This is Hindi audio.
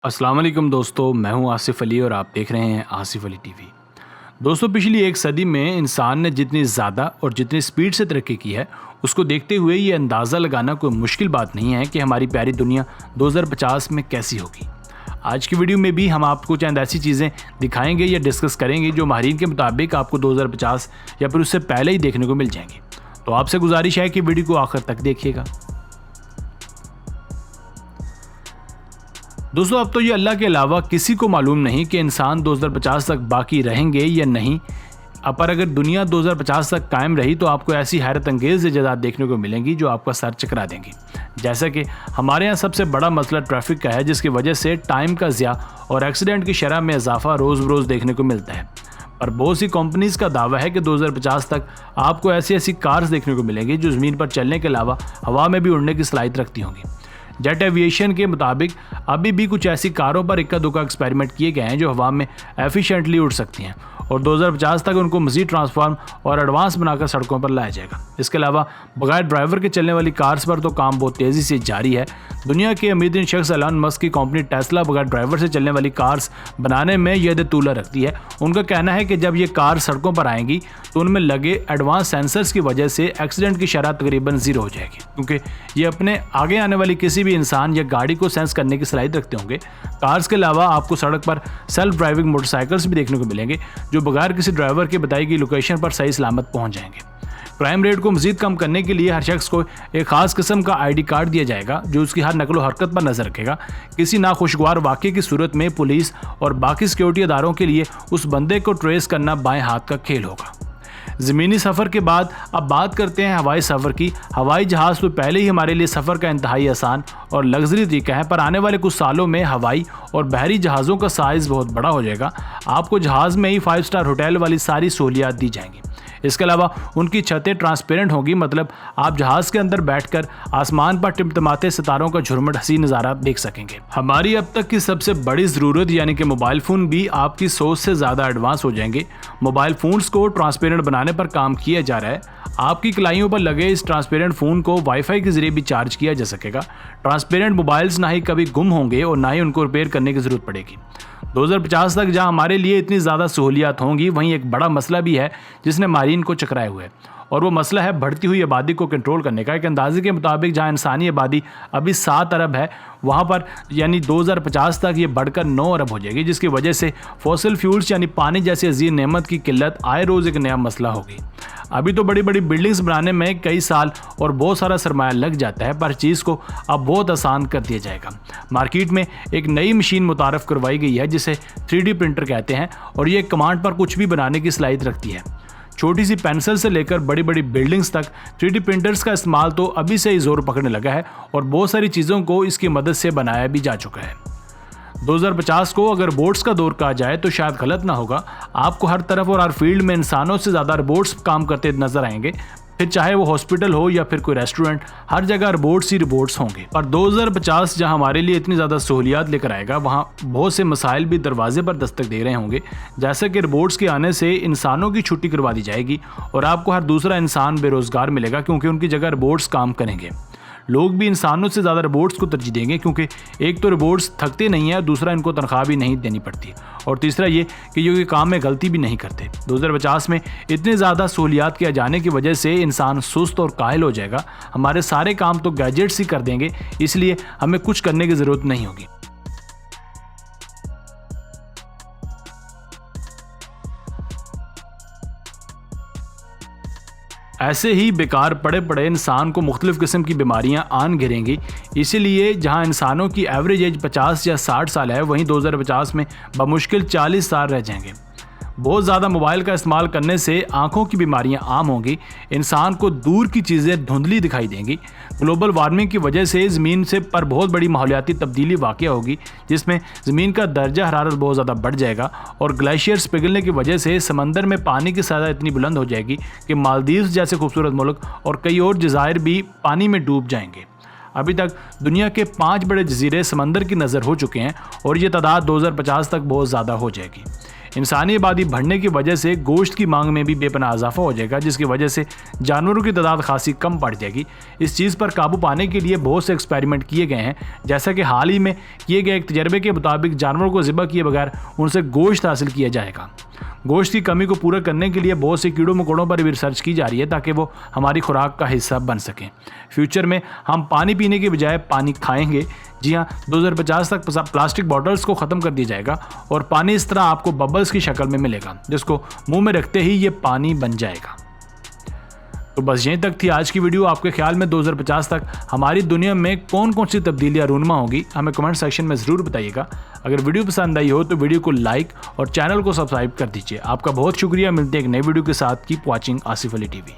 अस्सलाम वालेकुम दोस्तों, मैं हूं आसिफ अली और आप देख रहे हैं आसिफ अली टीवी। दोस्तों, पिछली एक सदी में इंसान ने जितनी ज़्यादा और जितनी स्पीड से तरक्की की है, उसको देखते हुए ये अंदाज़ा लगाना कोई मुश्किल बात नहीं है कि हमारी प्यारी दुनिया 2050 में कैसी होगी। आज की वीडियो में भी हम आपको चंद ऐसी चीज़ें दिखाएंगे या डिस्कस करेंगे जो माहिरीन के मुताबिक आपको 2050 या फिर उससे पहले ही देखने को मिल जाएंगी। तो आपसे गुजारिश है कि वीडियो को आखिर तक देखिएगा। दोस्तों, अब तो ये अल्लाह के अलावा किसी को मालूम नहीं कि इंसान 2050 तक बाकी रहेंगे या नहीं। पर अगर दुनिया 2050 तक कायम रही तो आपको ऐसी हैरत अंगेज़ इजादात देखने को मिलेंगी जो आपका सर चकरा देंगी। जैसा कि हमारे यहाँ सबसे बड़ा मसला ट्रैफिक का है, जिसकी वजह से टाइम का ज़िया और एक्सीडेंट की शरह में इजाफा रोज़ बरोज़ देखने को मिलता है। पर बहुत सी कंपनीज़ का दावा है कि 2050 तक आपको ऐसी ऐसी कार्स देखने को मिलेंगी जो ज़मीन पर चलने के अलावा हवा में भी उड़ने की सलाहियत रखती होंगी। जेट एविएशन के मुताबिक अभी भी कुछ ऐसी कारों पर इक्का दुक्का एक्सपेरिमेंट किए गए हैं जो हवा में एफिशिएंटली उड़ सकती हैं और 2050 तक उनको मज़ीद ट्रांसफॉर्म और एडवांस बनाकर सड़कों पर लाया जाएगा। इसके अलावा बगैर ड्राइवर के चलने वाली कार्स पर तो काम बहुत तेज़ी से जारी है। दुनिया के अमीर शख्स एलन मस्क की कंपनी टेस्ला बगैर ड्राइवर से चलने वाली कार्स बनाने में यद तूला रखती है। उनका कहना है कि जब ये कार सड़कों पर आएंगी तो उनमें लगे एडवांस सेंसर्स की वजह से एक्सीडेंट की शरह तकरीबन ज़ीरो हो जाएगी, क्योंकि ये अपने आगे आने वाली किसी भी इंसान या गाड़ी को सेंस करने की सलाहियत रखते होंगे। कार्स के अलावा आपको सड़क पर सेल्फ ड्राइविंग मोटरसाइकिल्स भी देखने को मिलेंगे जो बगैर किसी ड्राइवर के बताई गई लोकेशन पर सही सलामत पहुंच जाएंगे। क्राइम रेट को मजीद कम करने के लिए हर शख्स को एक खास किस्म का आईडी कार्ड दिया जाएगा जो उसकी हर नकलो हरकत पर नजर रखेगा। किसी नाखुशगवार वाक़े की सूरत में पुलिस और बाकी सिक्योरिटी अदारों के लिए उस बंदे को ट्रेस करना बाएं हाथ का खेल होगा। ज़मीनी सफ़र के बाद अब बात करते हैं हवाई सफ़र की। हवाई जहाज़ तो पहले ही हमारे लिए सफ़र का इंतहाई आसान और लग्जरी तरीका है, पर आने वाले कुछ सालों में हवाई और बहरी जहाज़ों का साइज़ बहुत बड़ा हो जाएगा। आपको जहाज़ में ही 5 स्टार होटल वाली सारी सहूलियात दी जाएंगी। इसके अलावा उनकी छतें ट्रांसपेरेंट होगी, मतलब आप जहाज़ के अंदर बैठकर आसमान पर टिमटिमाते सितारों का झुरमुट हसीन नज़ारा देख सकेंगे। हमारी अब तक की सबसे बड़ी ज़रूरत यानी कि मोबाइल फ़ोन भी आपकी सोच से ज़्यादा एडवांस हो जाएंगे। मोबाइल फ़ोन्स को ट्रांसपेरेंट बनाने पर काम किया जा रहा है। आपकी कलाइयों पर लगे इस ट्रांसपेरेंट फ़ोन को वाईफाई के जरिए भी चार्ज किया जा सकेगा। ट्रांसपेरेंट मोबाइल्स ना ही कभी गुम होंगे और ना ही उनको रिपेयर करने की ज़रूरत पड़ेगी। 2050 तक जहां हमारे लिए इतनी ज़्यादा सहूलियात होंगी, वहीं एक बड़ा मसला भी है जिसने माहिरीन को चकराए हुए है, और वो मसला है बढ़ती हुई आबादी को कंट्रोल करने का। एक अंदाजे के मुताबिक जहां इंसानी आबादी अभी 7 अरब है, वहां पर यानी 2050 तक ये बढ़कर 9 अरब हो जाएगी, जिसकी वजह से फॉसिल फ्यूल्स यानी पानी जैसी अजीज नेमत की किल्लत आए रोज़ एक नया मसला होगी। अभी तो बड़ी बड़ी बिल्डिंग्स बनाने में कई साल और बहुत सारा सरमाया लग जाता है, पर चीज़ को अब बहुत आसान कर दिया जाएगा। मार्केट में एक नई मशीन मुतारफ़ करवाई गई है जिसे 3D प्रिंटर कहते हैं, और ये कमांड पर कुछ भी बनाने की सलाहियत रखती है। छोटी सी पेंसिल से लेकर बड़ी बड़ी बिल्डिंग्स तक 3D प्रिंटर्स का इस्तेमाल तो अभी से ही जोर पकड़ने लगा है और बहुत सारी चीज़ों को इसकी मदद से बनाया भी जा चुका है। 2050 को अगर रोबोट्स का दौर कहा जाए तो शायद गलत ना होगा। आपको हर तरफ और हर फील्ड में इंसानों से ज़्यादा रोबोट्स काम करते नजर आएंगे। फिर चाहे वो हॉस्पिटल हो या फिर कोई रेस्टोरेंट, हर जगह रोबोट्स ही रोबोट्स होंगे। और 2050 जहां हमारे लिए इतनी ज़्यादा सहूलियात लेकर आएगा, वहां बहुत से मसाइल भी दरवाजे पर दस्तक दे रहे होंगे। जैसे कि रोबोट्स के आने से इंसानों की छुट्टी करवा दी जाएगी और आपको हर दूसरा इंसान बेरोज़गार मिलेगा, क्योंकि उनकी जगह रोबोट्स काम करेंगे। लोग भी इंसानों से ज़्यादा रोबोट्स को तरजीह देंगे, क्योंकि एक तो रोबोट्स थकते नहीं है, दूसरा इनको तनख्वाह भी नहीं देनी पड़ती, और तीसरा ये कि ये काम में गलती भी नहीं करते। 2050 में इतने ज़्यादा सहूलियात के आ जाने की वजह से इंसान सुस्त और काहिल हो जाएगा। हमारे सारे काम तो गैजेट्स ही कर देंगे, इसलिए हमें कुछ करने की ज़रूरत नहीं होगी। ऐसे ही बेकार पड़े पड़े इंसान को मुख्तलिफ़ किस्म की बीमारियां आन घेरेंगी। इसीलिए जहां इंसानों की एवरेज एज 50 या 60 साल है, वहीं 2050 में बमुश्किल 40 साल रह जाएंगे। बहुत ज़्यादा मोबाइल का इस्तेमाल करने से आंखों की बीमारियां आम होंगी। इंसान को दूर की चीज़ें धुंधली दिखाई देंगी। ग्लोबल वार्मिंग की वजह से ज़मीन से पर बहुत बड़ी माहौलियाती तब्दीली वाक़ होगी, जिसमें ज़मीन का दर्जा हरारत बहुत ज़्यादा बढ़ जाएगा, और ग्लेशियर्स पिघलने की वजह से समंदर में पानी की सतह इतनी बुलंद हो जाएगी कि मालदीव्स जैसे खूबसूरत मुल्क और कई और जज़ायर भी पानी में डूब जाएंगे। अभी तक दुनिया के 5 बड़े जजीरे समंदर की नज़र हो चुके हैं और ये तादाद 2050 तक बहुत ज़्यादा हो जाएगी। इंसानी आबादी बढ़ने की वजह से गोश्त की मांग में भी बेपनाह इजाफा हो जाएगा, जिसकी वजह से जानवरों की तादाद खासी कम पड़ जाएगी। इस चीज़ पर काबू पाने के लिए बहुत से एक्सपेरिमेंट किए गए हैं। जैसा कि हाल ही में किए गए एक तजर्बे के मुताबिक जानवरों को ज़िबा किए बगैर उनसे गोश्त हासिल किया जाएगा। गोश्त की कमी को पूरा करने के लिए बहुत से कीड़ों मकोड़ों पर भी रिसर्च की जा रही है ताकि वो हमारी खुराक का हिस्सा बन सकें। फ्यूचर में हम पानी पीने के बजाय पानी खाएंगे। जी हाँ, 2050 तक प्लास्टिक बॉटल्स को ख़त्म कर दिया जाएगा और पानी इस तरह आपको बबल्स की शक्ल में मिलेगा, जिसको मुंह में रखते ही ये पानी बन जाएगा। तो बस यहीं तक थी आज की वीडियो। आपके ख्याल में 2050 तक हमारी दुनिया में कौन कौन सी तब्दीलियाँ रूनमा होंगी, हमें कमेंट सेक्शन में ज़रूर बताइएगा। अगर वीडियो पसंद आई हो तो वीडियो को लाइक और चैनल को सब्सक्राइब कर दीजिए। आपका बहुत शुक्रिया। मिलते हैं एक नई वीडियो के साथ। Keep watching Asif Ali TV.